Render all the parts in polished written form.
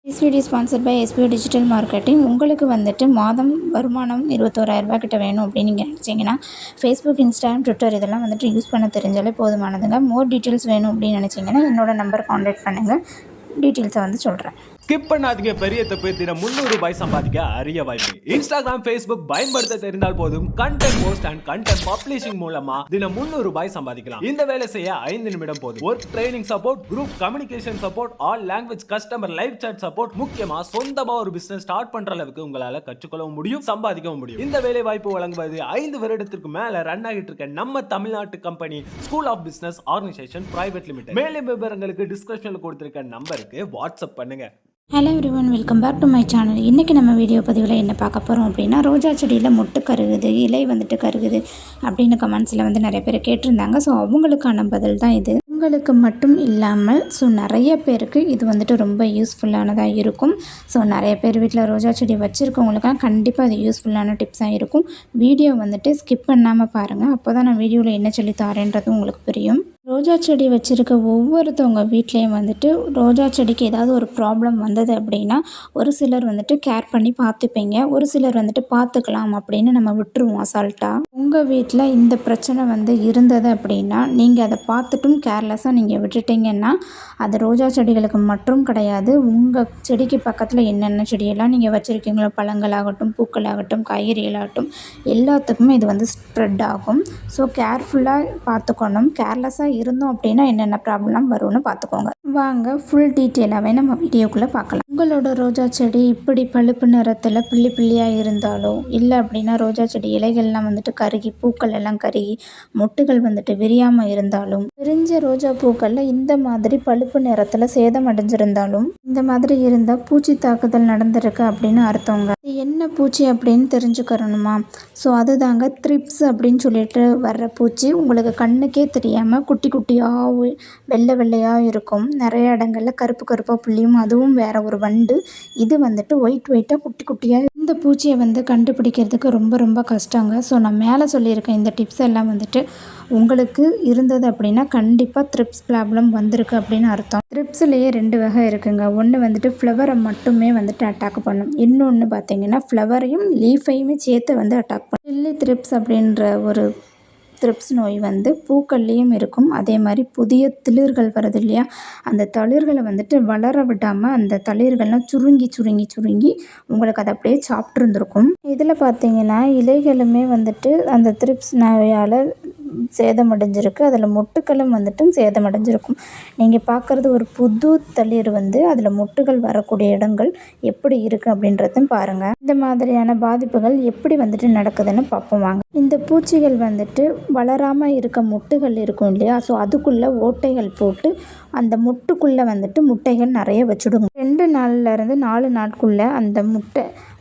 This video sponsored by SPO digital marketing. உங்களுக்கு வந்துட்டு மாதம் வருமானம் 21,000 கிட்ட வேணும் அப்படின்னு நீங்கள் நினச்சிங்கன்னா ஃபேஸ்புக், இன்ஸ்டாகிராம், ட்விட்டர் இதெல்லாம் வந்துட்டு யூஸ் பண்ண தெரிஞ்சாலே போதுமானதுங்க. மோர் டீட்டெயில்ஸ் வேணும் அப்படின்னு நினச்சிங்கன்னா என்னோட நம்பர் கான்டாக்ட் பண்ணுங்கள். டீட்டெயில்ஸை வந்து சொல்கிறேன். ஸ்கிப் பண்ணாதீங்க. பெரிய தப்பு. தினம் 300 ரூபாய் சம்பாதிக்க அரிய வாய்ப்பு. இன்ஸ்டாகிராம், ஃபேஸ்புக் பயன்படுத்த தெரிந்தால் போதும். Content post and content publishing மூலமா தினம் 300 ரூபாய் சம்பாதிக்கலாம். இந்த வேலை செய்ய 5 நிமிடம் போதும். Work training support, group communication support, all language customer live chat support, முக்கியமா சொந்தமா ஒரு பிசினஸ் ஸ்டார்ட் பண்ற அளவுக்கு உங்களால கற்றுக்கொள்ளவும் முடியும், சம்பாதிக்கவும் முடியும். இந்த வேலை வாய்ப்பு வழங்குவது 5 வருடத்திற்கு மேல ரன் ஆகிட்டு இருக்க நம்ம தமிழ்நாட்டு company school of business organisation private limited. மேலும் விவரங்களுக்கு டிஸ்கிரிப்ஷன்ல கொடுத்திருக்க நம்பருக்கு வாட்ஸ்அப் பண்ணுங்க. Hello everyone, welcome back to my channel. இன்றைக்கி நம்ம வீடியோ பதிவில் என்ன பார்க்க போகிறோம் அப்படின்னா, ரோஜா செடியில் மொட்டு கருகுது, இலை வந்துட்டு கருகுது அப்படின்னு கமெண்ட்ஸில் வந்து நிறைய பேர் கேட்டிருந்தாங்க. ஸோ அவங்களுக்கான பதில் தான் இது. உங்களுக்கு மட்டும் இல்லாமல் நிறைய பேருக்கு இது வந்துட்டு ரொம்ப யூஸ்ஃபுல்லானதாக இருக்கும். ஸோ நிறைய பேர் வீட்டில் ரோஜா செடி வச்சுருக்கவங்களுக்காக கண்டிப்பாக அது யூஸ்ஃபுல்லான டிப்ஸாக இருக்கும். வீடியோ வந்துட்டு ஸ்கிப் பண்ணாமல் பாருங்கள். அப்போ தான் நான் வீடியோவில் என்ன சொல்லி தரேன்றது உங்களுக்கு புரியும். ரோஜா செடி வச்சுருக்க ஒவ்வொருத்தவங்க வீட்லேயும் வந்துட்டு ரோஜா செடிக்கு ஏதாவது ஒரு ப்ராப்ளம் வந்தது அப்படின்னா ஒரு சிலர் வந்துட்டு கேர் பண்ணி பார்த்துப்பீங்க, ஒரு சிலர் வந்துட்டு பார்த்துக்கலாம் அப்படின்னு நம்ம விட்டுருவோம் அசால்ட்டாக. உங்கள் வீட்டில் இந்த பிரச்சனை வந்து இருந்தது அப்படின்னா நீங்கள் அதை பார்த்துட்டும் கேர்லெஸ்ஸாக நீங்கள் விட்டுட்டிங்கன்னா அது ரோஜா செடிகளுக்கு மட்டும் கிடையாது, உங்கள் செடிக்கு பக்கத்தில் என்னென்ன செடியெல்லாம் நீங்கள் வச்சுருக்கீங்களோ, பழங்களாகட்டும், பூக்களாகட்டும், காய்கறிகளாகட்டும், எல்லாத்துக்குமே இது வந்து ஸ்ப்ரெட் ஆகும். ஸோ கேர்ஃபுல்லாக பார்த்துக்கணும். கேர்லெஸ்ஸாக இருந்தோம் அப்படின்னா என்னென்ன ப்ராப்ளம் வரும்னு பார்த்துக்கோங்க. வாங்க ஃபுல் டீட்டெயிலாகவே நம்ம வீடியோக்குள்ளே பார்க்கலாம். உங்களோட ரோஜா செடி இப்படி பழுப்பு நிறத்தில் பிள்ளி பிள்ளியாக இருந்தாலோ, இல்லை அப்படின்னா ரோஜா செடி இலைகள்லாம் வந்துட்டு கருகி, பூக்கள் எல்லாம் கருகி, மொட்டுகள் வந்துட்டு விரியாமல் இருந்தாலும், விரிஞ்ச ரோஜா பூக்களில் இந்த மாதிரி பழுப்பு நிறத்தில் சேதம் அடைஞ்சிருந்தாலும், இந்த மாதிரி இருந்தால் பூச்சி தாக்குதல் நடந்திருக்கு அப்படின்னு அர்த்தங்க. என்ன பூச்சி அப்படின்னு தெரிஞ்சுக்கிறணுமா? ஸோ அதுதாங்க த்ரிப்ஸ் அப்படின்னு சொல்லிட்டு வர்ற பூச்சி. உங்களுக்கு கண்ணுக்கே தெரியாமல் குட்டி குட்டியாக வெள்ளை வெள்ளையாக இருக்கும். நிறைய இடங்களில் கருப்பு கருப்பாக புள்ளியும், அதுவும் வேற ஒரு வண்டு. இது வந்துட்டு ஒயிட்டாக குட்டி குட்டியாக. இந்த பூச்சியை வந்து கண்டுபிடிக்கிறதுக்கு ரொம்ப ரொம்ப கஷ்டங்க. ஸோ நான் மேலே சொல்லியிருக்கேன் இந்த டிப்ஸ் எல்லாம் வந்துட்டு உங்களுக்கு இருந்தது அப்படின்னா கண்டிப்பாக த்ரிப்ஸ் ப்ராப்ளம் வந்திருக்கு அப்படின்னு அர்த்தம். த்ரிப்ஸ்லேயே 2 வகை இருக்குங்க. ஒன்று வந்துட்டு ஃப்ளவரை மட்டுமே வந்துட்டு அட்டாக் பண்ணும், இன்னொன்று பார்த்தீங்கன்னா ஃப்ளவரையும் லீஃபையுமே சேர்த்து வந்து அட்டாக் பண்ணும். சில்லி த்ரிப்ஸ் அப்படின்ற ஒரு த்ரிப்ஸ் நோய் வந்து பூக்கள்லேயும் இருக்கும். அதே மாதிரி புதிய தளிர்கள் வருது இல்லையா, அந்த தளிர்களை வந்துட்டு வளர விடாமல் அந்த தளிர்கள்லாம் சுருங்கி உங்களுக்கு அதை அப்படியே சாப்பிட்ருந்துருக்கும். இதில் பார்த்தீங்கன்னா இலைகளுமே வந்துட்டு அந்த த்ரிப்ஸ் நோயால் சேதமடைஞ்சிருக்கு. அதில் மொட்டுக்களும் வந்துட்டு சேதமடைஞ்சிருக்கும். நீங்கள் பார்க்குறது ஒரு புது தளிர் வந்து அதில் மொட்டுகள் வரக்கூடிய இடங்கள் எப்படி இருக்குது அப்படின்றதும் பாருங்கள். இந்த மாதிரியான பாதிப்புகள் எப்படி வந்துட்டு நடக்குதுன்னு பார்ப்போம் வாங்க. இந்த பூச்சிகள் வந்துட்டு வளராமல் இருக்க மொட்டுகள் இருக்கும் இல்லையா, ஸோ அதுக்குள்ளே ஓட்டைகள் போட்டு அந்த மொட்டுக்குள்ளே வந்துட்டு முட்டைகள் நிறைய வச்சுடுங்க. 2 நாள்லேருந்து 4 நாட்குள்ளே அந்த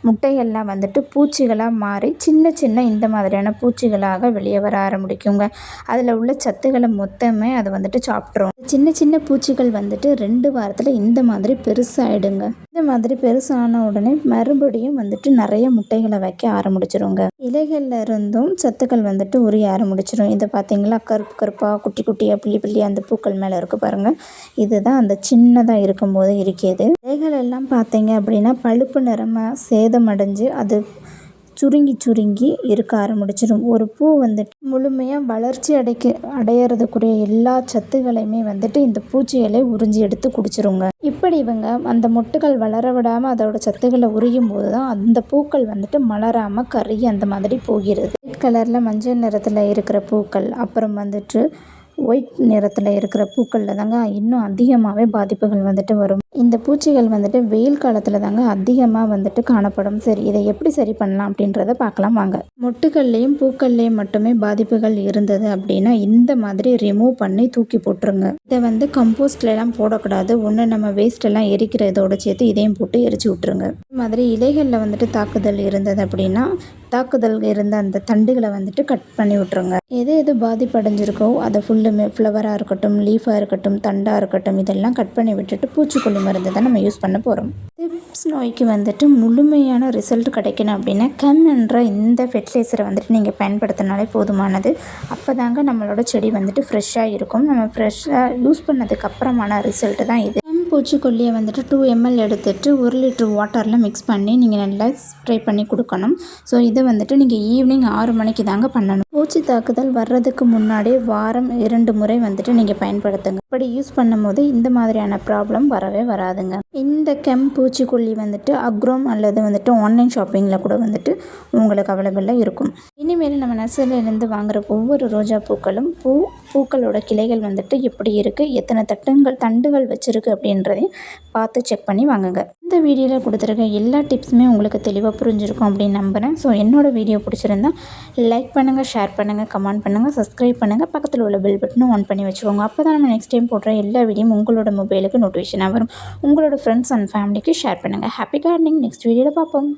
முட்டைகள்லாம் வந்துட்டு பூச்சிகளாக மாறி சின்ன இந்த மாதிரியான பூச்சிகளாக வெளியே வர ஆரம்பிக்குங்க. அதில் உள்ள சத்துக்களை மொத்தமே அதை வந்துட்டு சாப்பிட்ரும். சின்ன பூச்சிகள் வந்துட்டு 2 வாரத்தில் இந்த மாதிரி பெருசாகிடுங்க. இந்த மாதிரி பெருசான உடனே மறுபடியும் வந்துட்டு நிறைய முட்டைகளை வைக்க ஆரம்பிச்சிருங்க. இலைகளில் இருந்தும் சத்துக்கள் வந்துட்டு உரிய ஆரம்பிச்சிடும். இதை பார்த்தீங்களா, கருப்பு கருப்பாக குட்டி குட்டியாக பிள்ளி அந்த பூக்கள் மேலே இருக்குது பாருங்கள். இதுதான் அந்த சின்னதாக இருக்கும்போது இருக்கிறது. இலைகள் எல்லாம் பார்த்தீங்க அப்படின்னா பழுப்பு நிறமாக சேதமடைஞ்சு அது சுருங்கி இருக்க ஆரம்பிச்சிடும். ஒரு பூ வந்துட்டு முழுமையாக வளர்ச்சி அடையிறதுக்குரிய எல்லா சத்துக்களையுமே வந்துட்டு இந்த பூச்சிகளை உறிஞ்சி எடுத்து குடிச்சிருங்க. இப்படி இவங்க அந்த மொட்டுகள் வளர விடாமல் அதோட சத்துக்களை உரியும் போது தான் அந்த பூக்கள் வந்துட்டு மலராமல் கருகி அந்த மாதிரி போகிறது. ஒயிட் கலரில் மஞ்சள் நிறத்தில் இருக்கிற பூக்கள், அப்புறம் வந்துட்டு ஒயிட் நிறத்தில் இருக்கிற பூக்களில் தாங்க இன்னும் அதிகமாகவே பாதிப்புகள் வந்துட்டு வரும். இந்த பூச்சிகள் வந்துட்டு வெயில் காலத்தில் தாங்க அதிகமாக வந்துட்டு காணப்படும். சரி, இதை எப்படி சரி பண்ணலாம் அப்படின்றத பார்க்கலாம் வாங்க. மொட்டுகள்லேயும் பூக்கள்லேயும் மட்டுமே பாதிப்புகள் இருந்தது அப்படின்னா இந்த மாதிரி ரிமூவ் பண்ணி தூக்கி போட்டுருங்க. இதை வந்து கம்போஸ்ட்லாம் போடக்கூடாது. ஒன்று நம்ம வேஸ்ட்டெல்லாம் எரிக்கிற இதோட சேர்த்து இதையும் போட்டு எரிச்சு விட்டுருங்க. இது மாதிரி இலைகளில் வந்துட்டு தாக்குதல் இருந்தது அப்படின்னா தாக்குதல் இருந்த அந்த தண்டுகளை வந்துட்டு கட் பண்ணி விட்டுருங்க. எது பாதிப்படைஞ்சிருக்கோ அதை ஃபுல்லுமே ஃப்ளவராக இருக்கட்டும், லீஃபாக இருக்கட்டும், தண்டாக இருக்கட்டும், இதெல்லாம் கட் பண்ணி விட்டுட்டு பூச்சிக்கொல்லி மருந்து தான் நம்ம யூஸ் பண்ண போகிறோம். த்ரிப்ஸ் நோய்க்கு வந்துட்டு முழுமையான ரிசல்ட் கிடைக்கணும் அப்படின்னா என்ற இந்த ஃபெர்டிலைசரை வந்துட்டு நீங்கள் பயன்படுத்தினாலே போதுமானது. அப்போ தாங்க நம்மளோட செடி வந்துட்டு ஃப்ரெஷ்ஷாக இருக்கும். நம்ம ஃப்ரெஷ்ஷாக யூஸ் பண்ணதுக்கு அப்புறமான ரிசல்ட்டு தான் இது. பூச்சிக்கொல்லியை வந்துட்டு 2 ml எடுத்துட்டு 1 லிட்டர் வாட்டரில் மிக்ஸ் பண்ணி நீங்கள் நல்லா ஸ்ப்ரே பண்ணி கொடுக்கணும். ஸோ இதை வந்துட்டு நீங்கள் ஈவினிங் 6 மணிக்கு தாங்க பண்ணணும். பூச்சி தாக்குதல் வர்றதுக்கு முன்னாடியே வாரம் 2 முறை வந்துட்டு நீங்கள் பயன்படுத்துங்க. இப்படி யூஸ் பண்ணும்போது இந்த மாதிரியான ப்ராப்ளம் வரவே வராதுங்க. இந்த பூச்சிக்கொல்லி வந்துட்டு அக்ரோம் அல்லது வந்துட்டு ஆன்லைன் ஷாப்பிங்கில் கூட வந்துட்டு உங்களுக்கு அவைலபிளாக இருக்கும். இனிமேல் நம்ம நர்சரியிலேருந்து வாங்குகிற ஒவ்வொரு ரோஜா பூக்களும் பூக்களோட கிளைகள் வந்துட்டு எப்படி இருக்குது, எத்தனை தண்டுகள் வச்சுருக்கு அப்படின்றதையும் பார்த்து செக் பண்ணி வாங்குங்க. இந்த வீடியோவில் கொடுத்துருக்க எல்லா டிப்ஸுமே உங்களுக்கு தெளிவாக புரிஞ்சிருக்கும் அப்படின்னு நம்புகிறேன். ஸோ என்னோடய வீடியோ பிடிச்சிருந்தா லைக் பண்ணுங்கள், ஷேர் பண்ணுங்கள், கமெண்ட் பண்ணுங்கள், சப்ஸ்கிரைப் பண்ணுங்கள், பக்கத்தில் உள்ள பெல் பட்டனும் ஆன் பண்ணி வச்சுக்கோங்க. அப்போ தான் நம்ம நெக்ஸ்ட் டைம் போடுற எல்லா வீடியோவும் உங்களோட மொபைலுக்கு நோட்டிஃபிகேஷனாக வரும். உங்களோட ஃப்ரெண்ட்ஸ் அண்ட் ஃபேமிலிக்கு ஷேர் பண்ணுங்கள். Happy gardening. நெக்ஸ்ட் வீடியோவில் பார்ப்போம்.